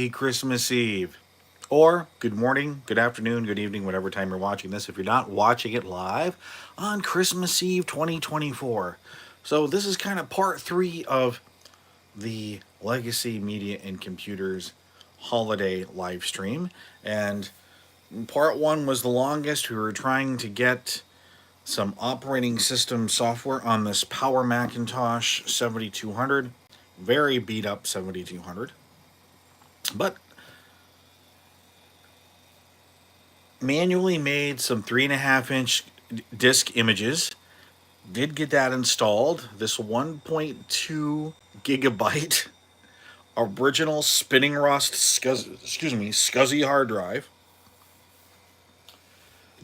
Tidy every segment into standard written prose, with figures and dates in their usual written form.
Christmas Eve. Or good morning, good afternoon, good evening, whatever time you're watching this, if you're not watching it live on Christmas Eve 2024. So, this is kind of part three of the Legacy Media and Computers holiday live stream. And part one was the longest. We were trying to get some operating system software on this Power Macintosh 7200. Very beat up 7200. But manually made some 3.5 inch disc images. Did get that installed. This 1.2 gigabyte original spinning rust SCSI hard drive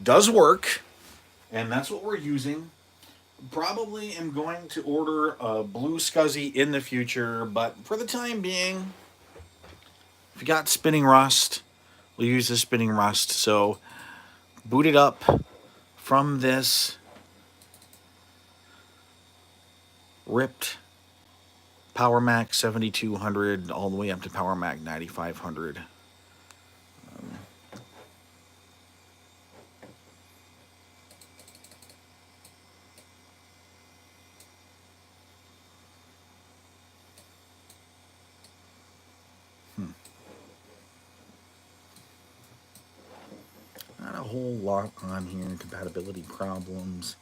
does work, and that's what we're using. Probably am going to order a blue SCSI in the future, but for the time being, if you got spinning rust, we'll use the spinning rust. So boot it up from this ripped Power Mac 7200 all the way up to Power Mac 9500. Not a whole lot on here. Compatibility problems,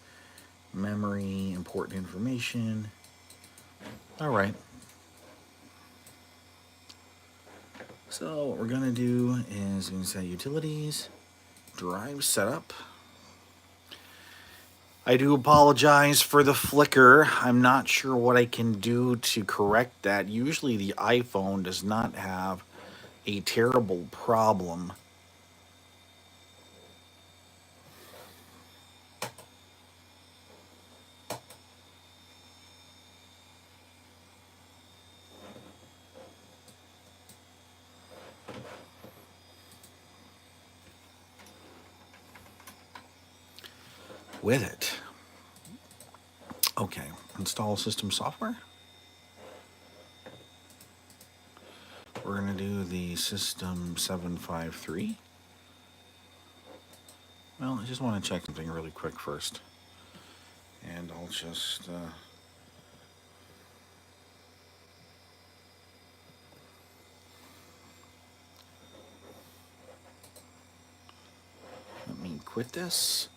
memory, important information. All right. So what we're gonna do is we're gonna set utilities, drive setup. I do apologize for the flicker. I'm not sure what I can do to correct that. Usually the iPhone does not have a terrible problem with it. Okay, install system software. We're going to do the System 753. Well, I just want to check something really quick first. And I'll just... let me quit this.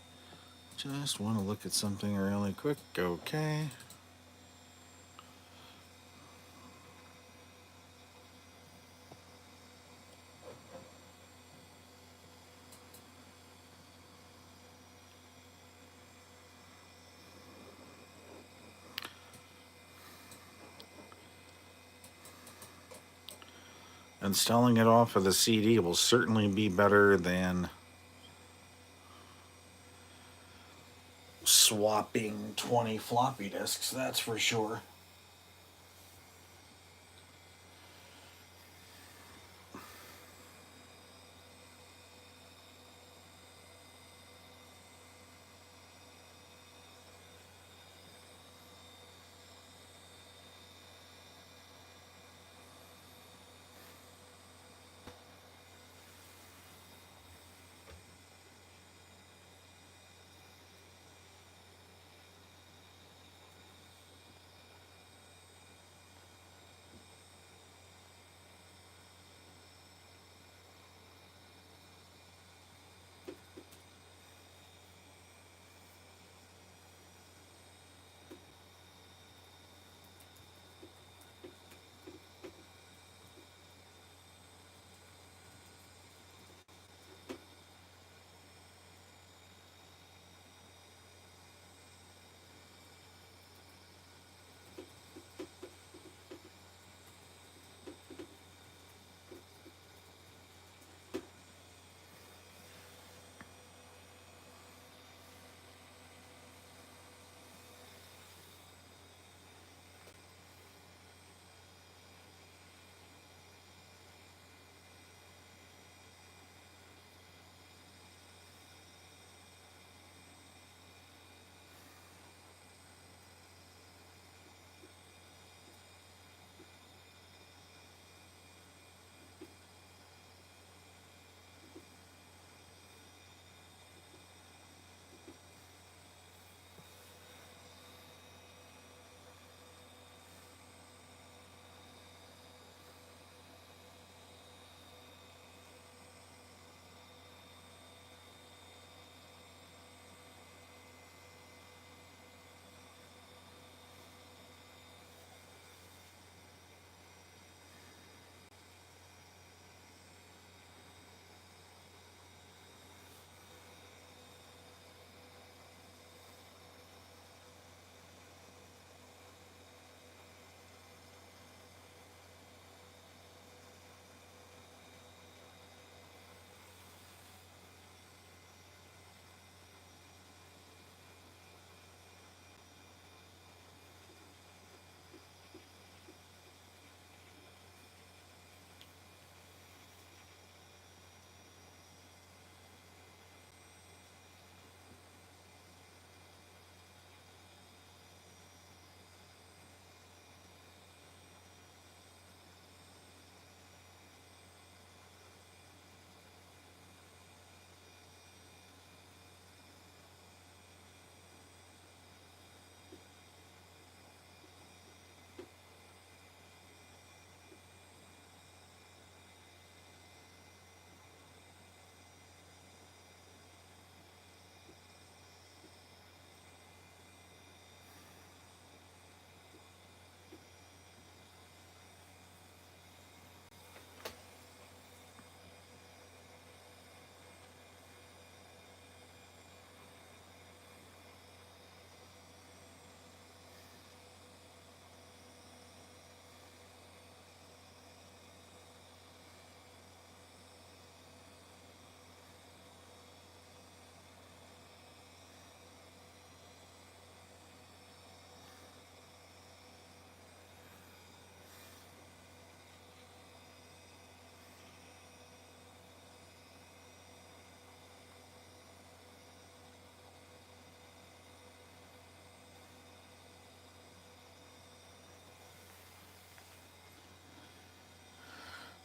Just want to look at something really quick. Okay. Installing it off of the CD will certainly be better than swapping 20 floppy disks, that's for sure.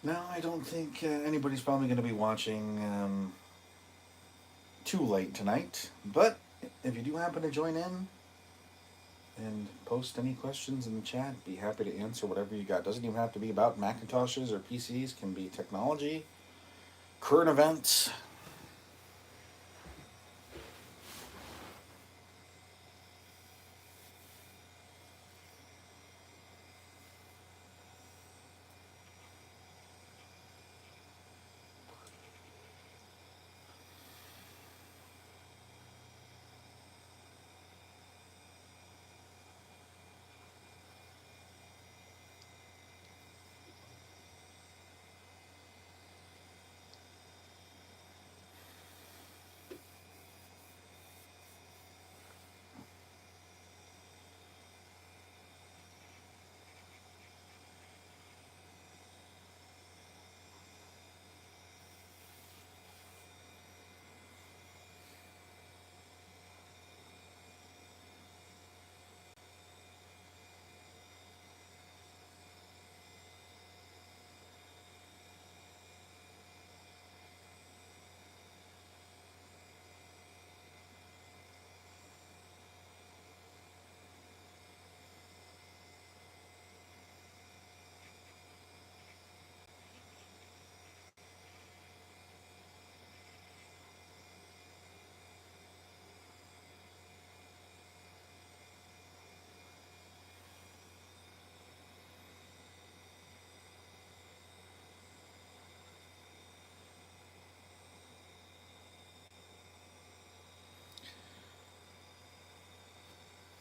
Now, I don't think anybody's probably going to be watching too late tonight, but if you do happen to join in and post any questions in the chat, be happy to answer whatever you got. Doesn't even have to be about Macintoshes or PCs, can be technology, current events.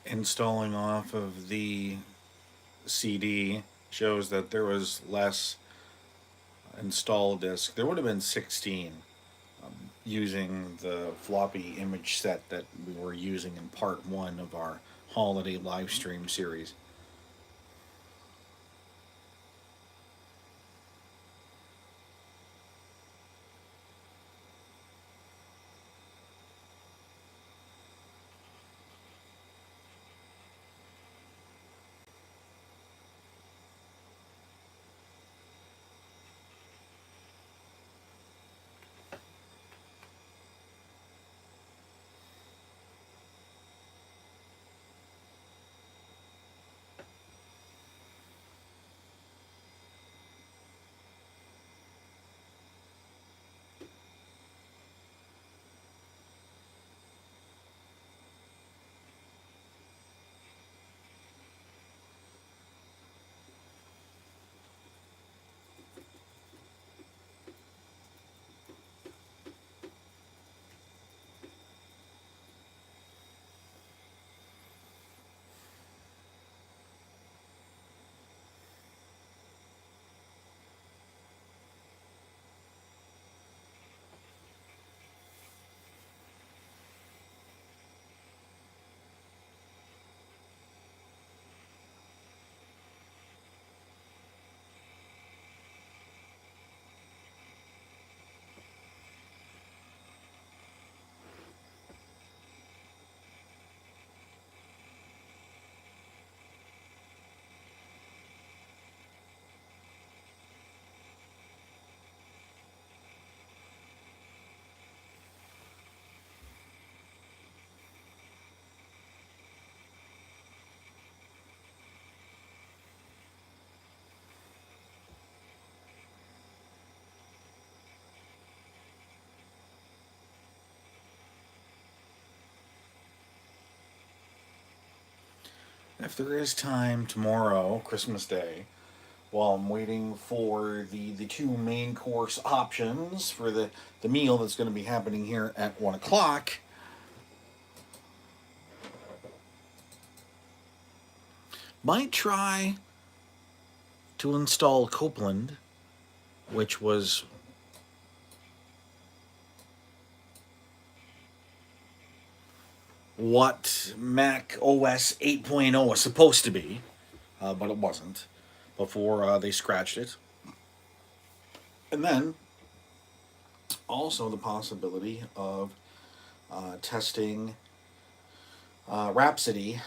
Installing off of the CD shows that there was less install disk. There would have been 16 using the floppy image set that we were using in part one of our holiday live stream series. If there is time tomorrow, Christmas Day, while I'm waiting for the two main course options for the meal that's going to be happening here at 1 o'clock, might try to install Copeland, which was what Mac OS 8.0 was supposed to be, but it wasn't before they scratched it. And then also the possibility of testing Rhapsody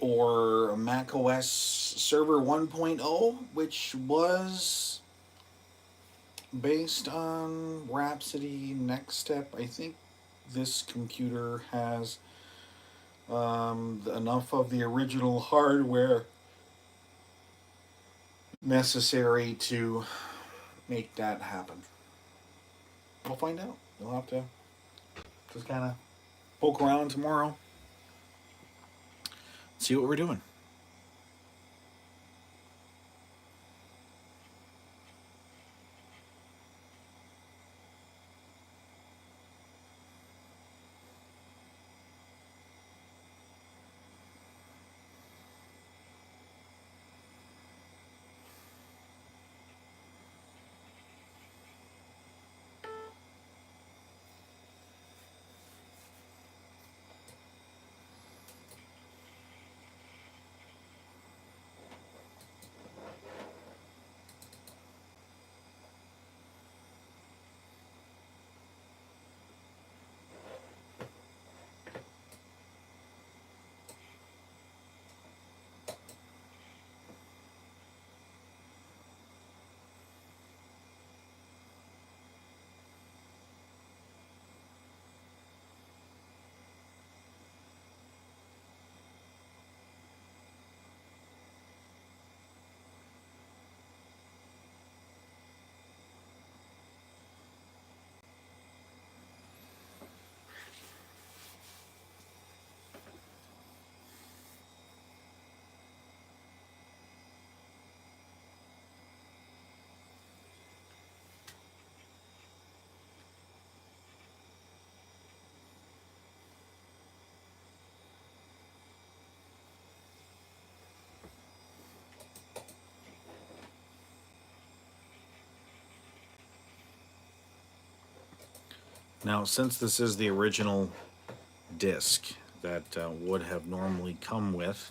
or macOS Server 1.0, which was based on Rhapsody Next Step. I think this computer has enough of the original hardware necessary to make that happen. We'll find out. We'll have to just kind of poke around tomorrow, see what we're doing. Now, since this is the original disc that would have normally come with,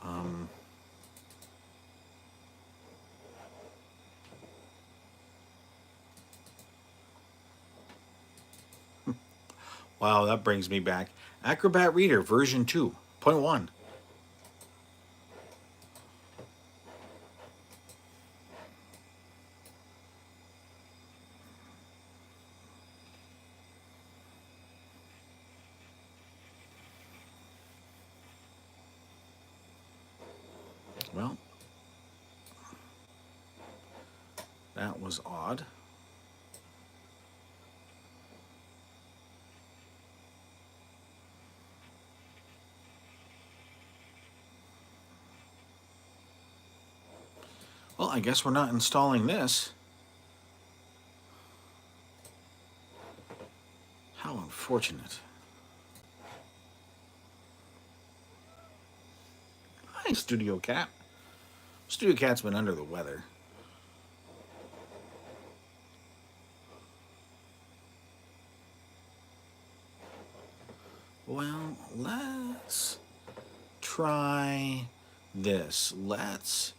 um, wow, that brings me back. Acrobat Reader version 2.1. Well, that was odd. Well, I guess we're not installing this. How unfortunate. Hi, Studio Cat. Studio Cat's been under the weather. Well, let's try this. Let's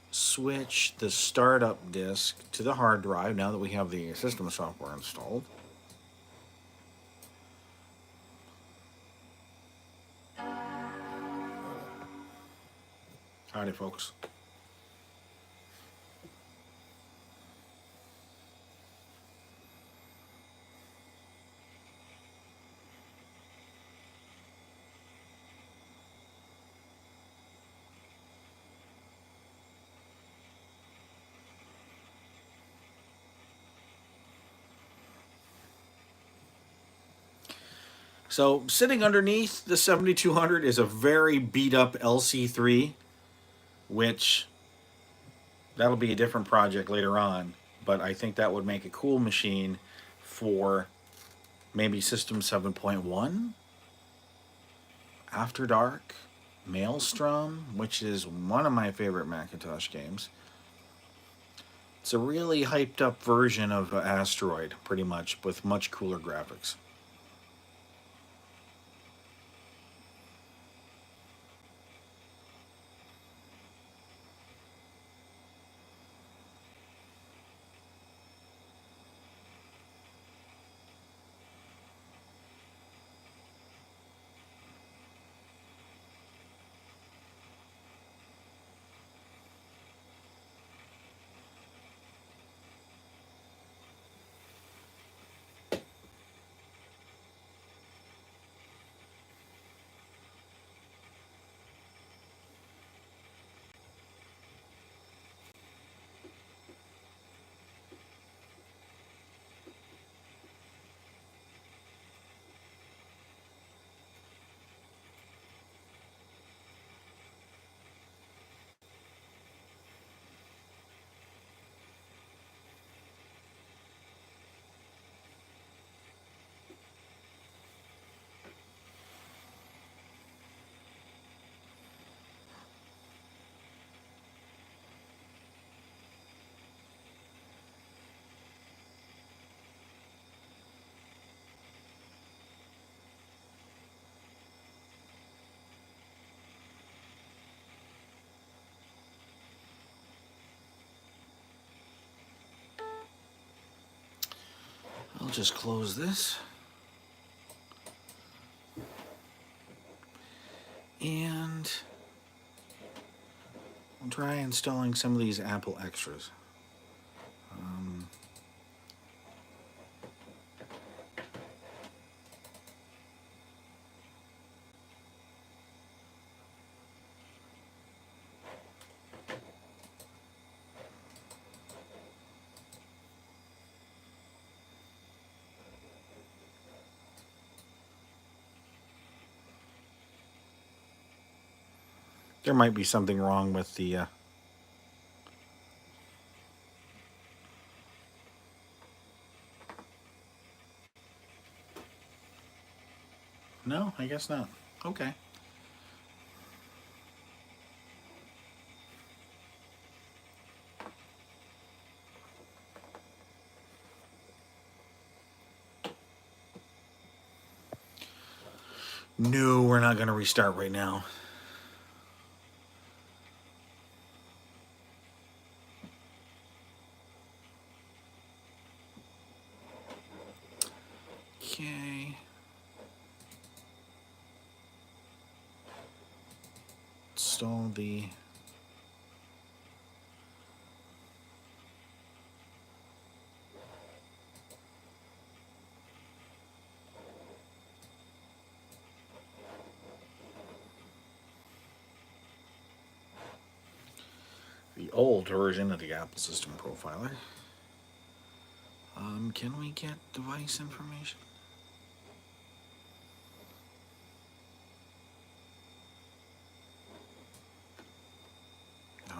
switch the startup disk to the hard drive now that we have the system software installed. Howdy, folks. So sitting underneath the 7200 is a very beat up LC3, which that'll be a different project later on, but I think that would make a cool machine for maybe System 7.1, After Dark, Maelstrom, which is one of my favorite Macintosh games. It's a really hyped up version of Asteroid, pretty much, with much cooler graphics. I'll just close this. And I'll try installing some of these Apple Extras. There might be something wrong with the no, I guess not. Okay. No, we're not going to restart right now. Okay. Install the old version of the Apple System Profiler. Can we get device information?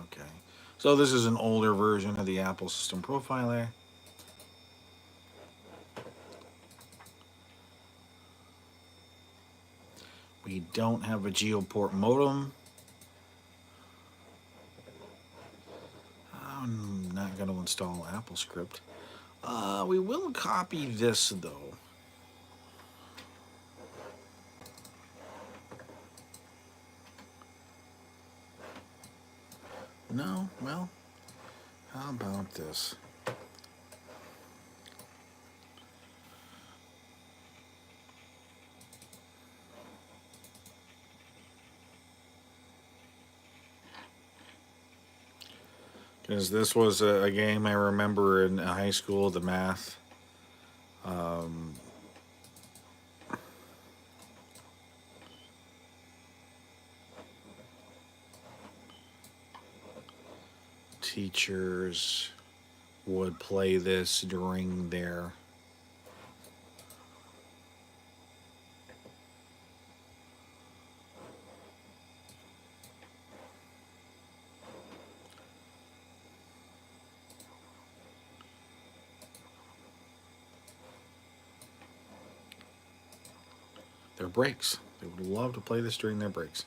Okay. So this is an older version of the Apple System Profiler. We don't have a GeoPort modem. I'm not going to install AppleScript. We will copy this though. No? Well, how about this? Because this was a game I remember in high school, the math. Teachers would play this during their breaks. They would love to play this during their breaks.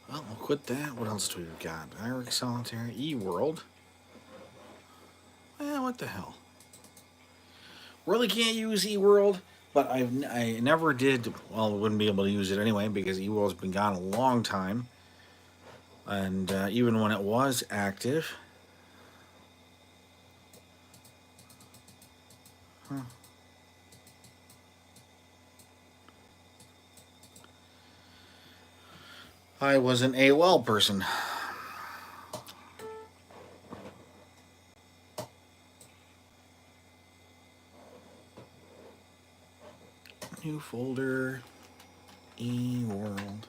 Well, we'll quit that. What else do we got? IRIX Solitaire, eWorld. Well, what the hell? Really can't use eWorld, but I never did. Well, I wouldn't be able to use it anyway because eWorld's been gone a long time, and even when it was active. Huh. I was an AOL person. New folder, eWorld.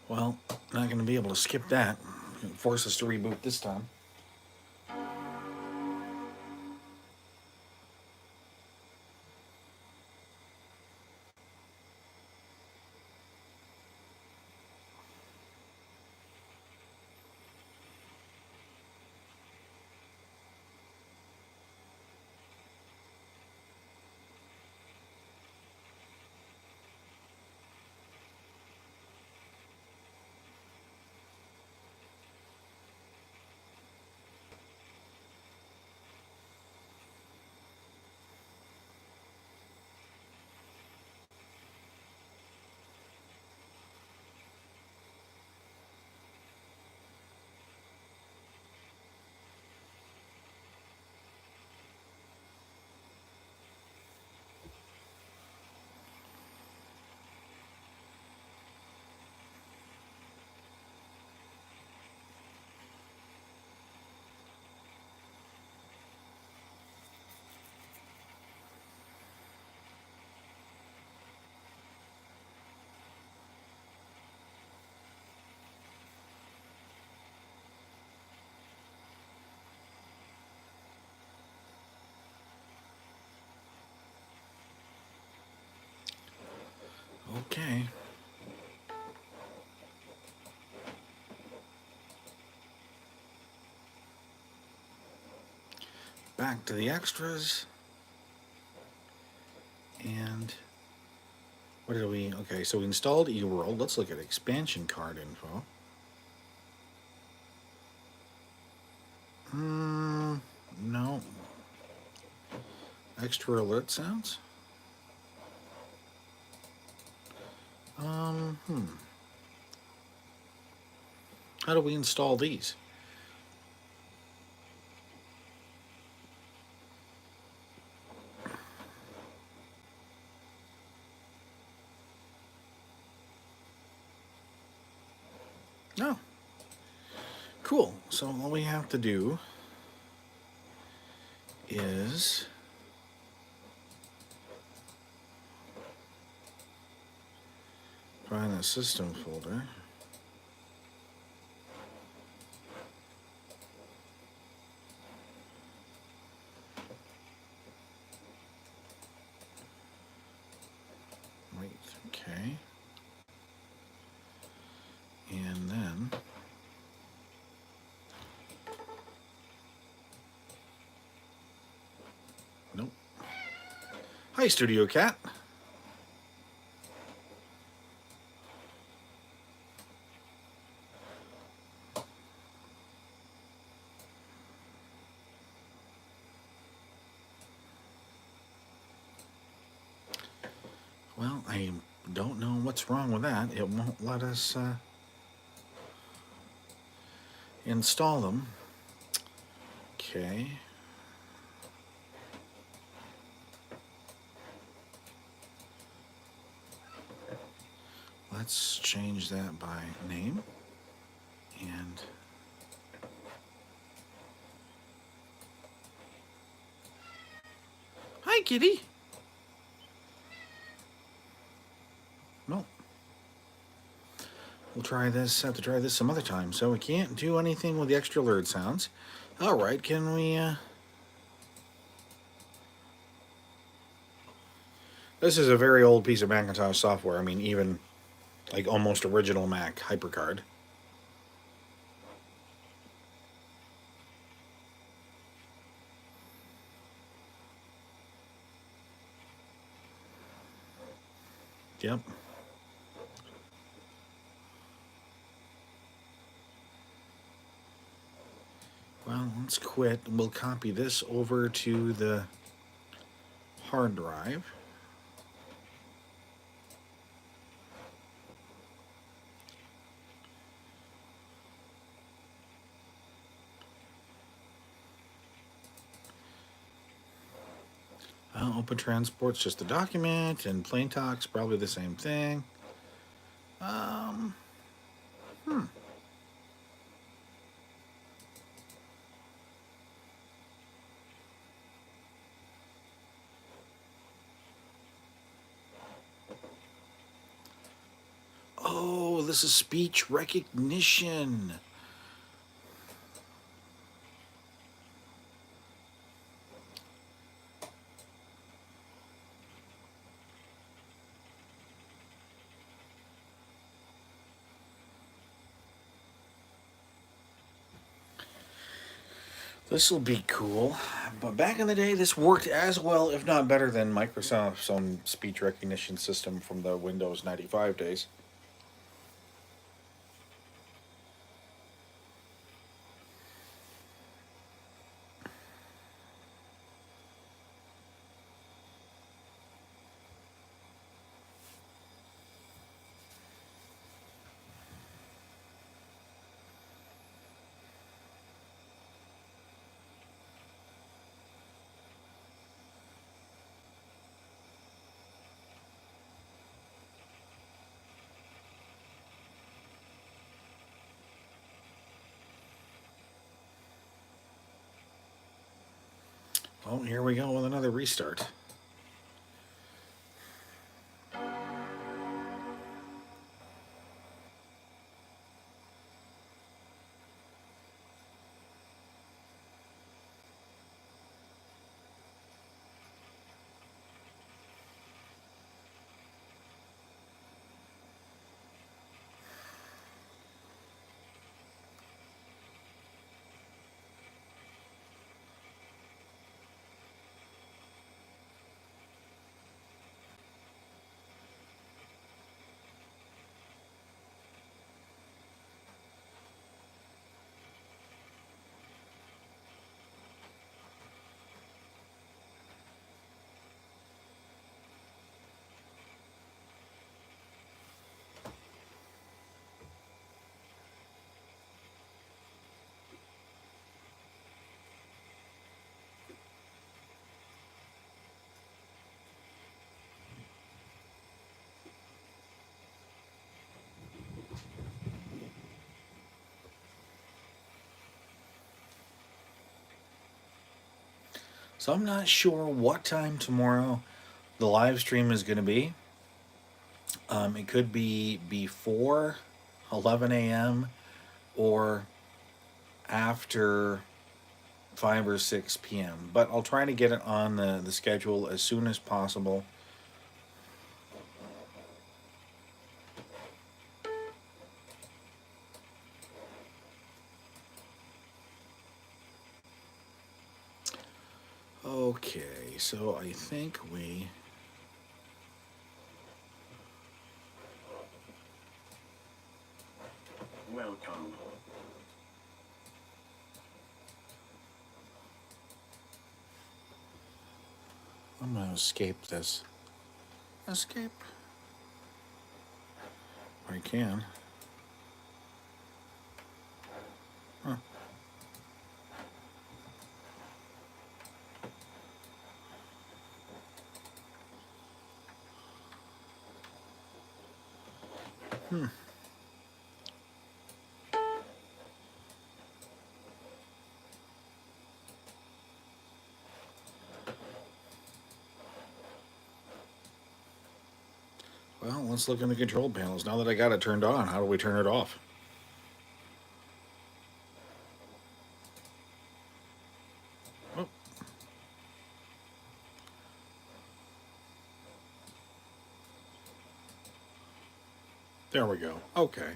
Well, not going to be able to skip that. Force us to reboot this time. Okay. Back to the extras. And what did we... Okay, so we installed eWorld. Let's look at expansion card info. No. Extra alert sounds? How do we install these? No. Cool. So all we have to do is find the system folder. Wait, okay. And then nope. Hi, Studio Cat. Well, I don't know what's wrong with that. It won't let us install them. Okay. Let's change that by name. And hi, kitty. No. We'll try this, have to try this some other time. So we can't do anything with the extra alert sounds. All right, can we, this is a very old piece of Macintosh software. I mean, even like almost original Mac HyperCard. Yep. Well, let's quit. We'll copy this over to the hard drive. Open transport's just a document, and plain talk's probably the same thing. Um, hmm. Oh, this is speech recognition. This will be cool. But back in the day, this worked as well, if not better, than Microsoft's own speech recognition system from the Windows 95 days. Oh, here we go with another restart. So I'm not sure what time tomorrow the live stream is going to be. It could be before 11 a.m. or after 5 or 6 p.m. But I'll try to get it on the schedule as soon as possible. Okay, so I think we. Welcome. I'm going to escape this. Escape. I can. Huh. Hmm. Well, let's look in the control panels. Now that I got it turned on, how do we turn it off? Oh, there we go. Okay.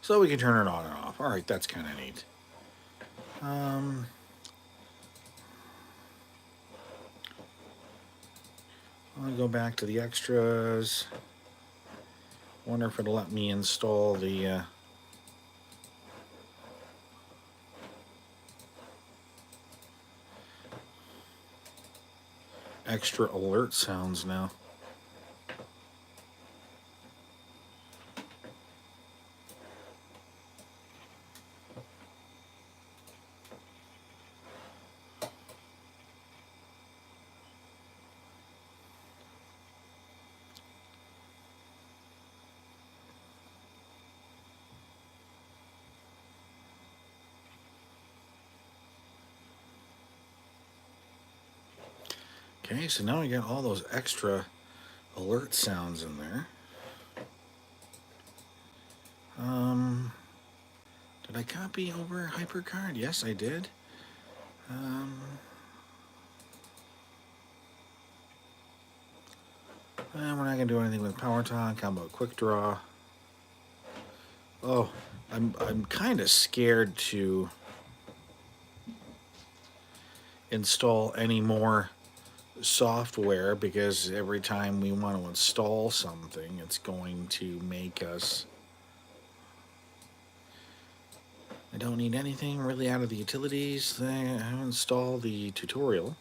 So we can turn it on and off. All right, that's kind of neat. Um, I'll go back to the extras. Wonder if it'll let me install the extra alert sounds now. Okay, so now we got all those extra alert sounds in there. Did I copy over HyperCard? Yes, I did. And we're not gonna do anything with PowerTalk. How about Quick Draw? Oh, I'm kind of scared to install any more software because every time we want to install something, it's going to make us. I don't need anything really out of the utilities. I have installed the tutorial.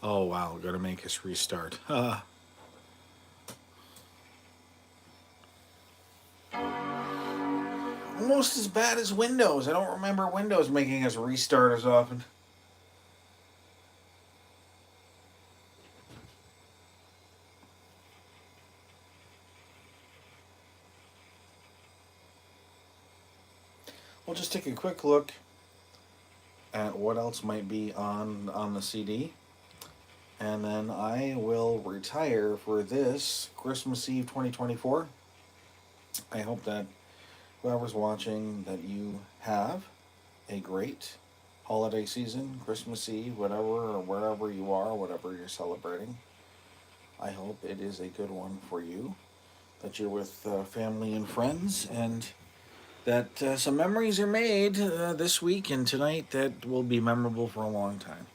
Oh wow, gotta make us restart. Almost as bad as Windows. I don't remember Windows making us restart as often. We'll just take a quick look at what else might be on the CD, and then I will retire for this Christmas Eve 2024. I hope that whoever's watching, that you have a great holiday season, Christmas Eve, whatever or wherever you are, whatever you're celebrating. I hope it is a good one for you, that you're with family and friends, and that some memories are made this week and tonight that will be memorable for a long time.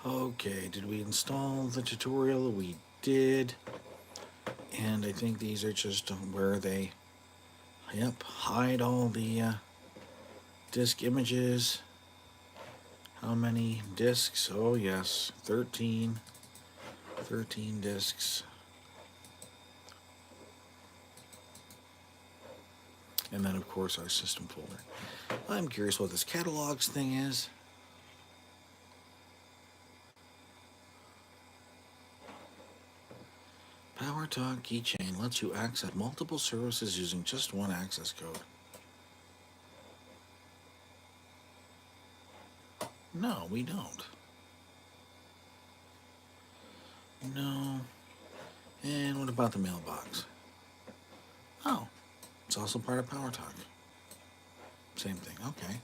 Okay, did we install the tutorial? We did. And I think these are just where they, yep, hide all the disk images. How many disks? Oh yes, 13 disks. And then of course our system folder. I'm curious what this catalogs thing is. PowerTalk keychain lets you access multiple services using just one access code. No, we don't. No. And what about the mailbox? Oh, it's also part of PowerTalk. Same thing. Okay.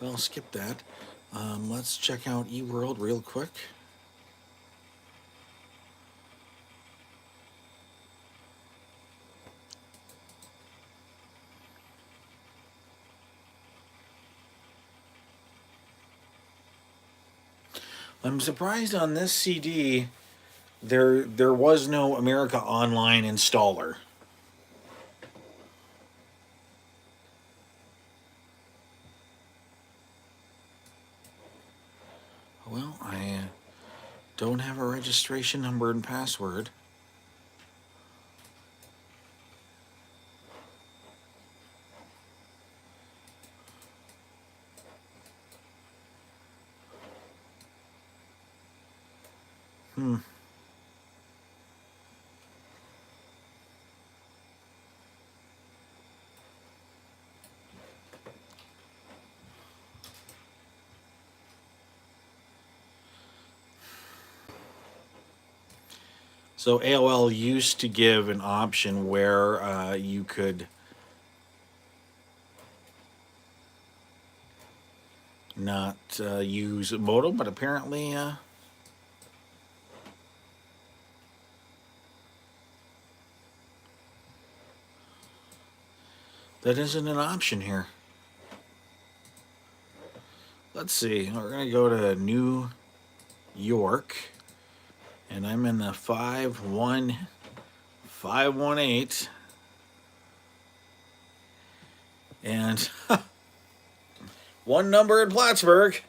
Well, skip that. Let's check out eWorld real quick. I'm surprised on this CD there was no America Online installer. Well, I don't have a registration number and password. So AOL used to give an option where you could not use modem, but apparently that isn't an option here. Let's see. We're going to go to New York, and I'm in the 51518. And one number in Plattsburgh.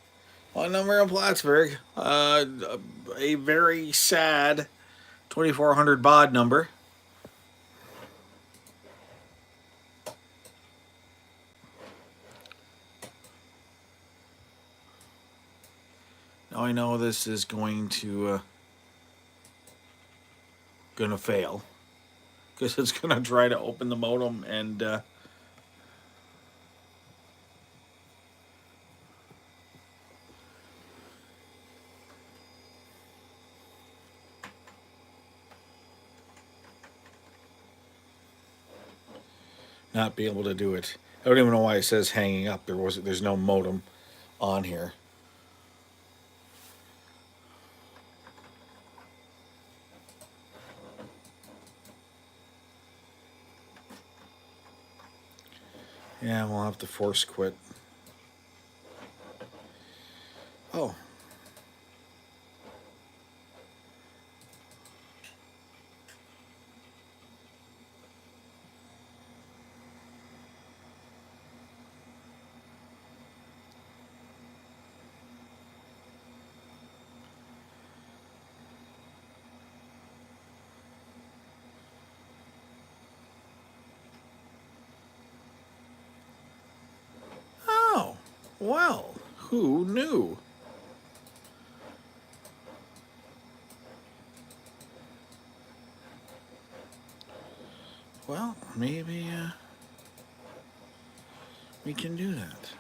A very sad 2400 baud number. Now I know this is going to fail because it's going to try to open the modem and not be able to do it. I don't even know why it says hanging up. There's no modem on here. Yeah, we'll have to force quit. Oh. Oh. Well, who knew? Well, maybe we can do that.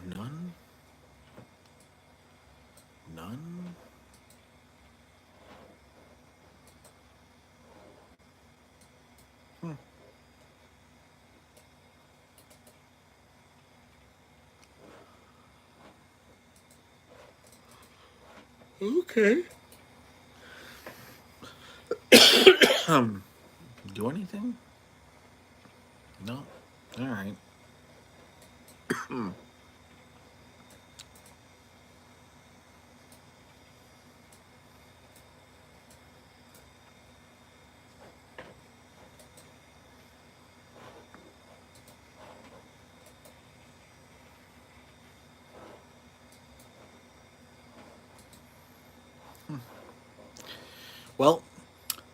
None. None. Hmm. Okay. Do anything? No. All right. Well,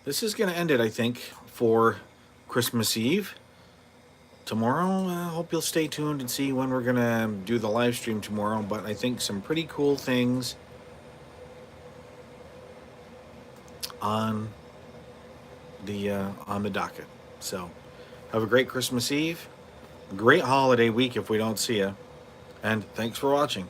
this is going to end it, I think, for Christmas Eve. Tomorrow, I hope you'll stay tuned and see when we're going to do the live stream tomorrow. But I think some pretty cool things on the docket. So, have a great Christmas Eve, great holiday week if we don't see you, and thanks for watching.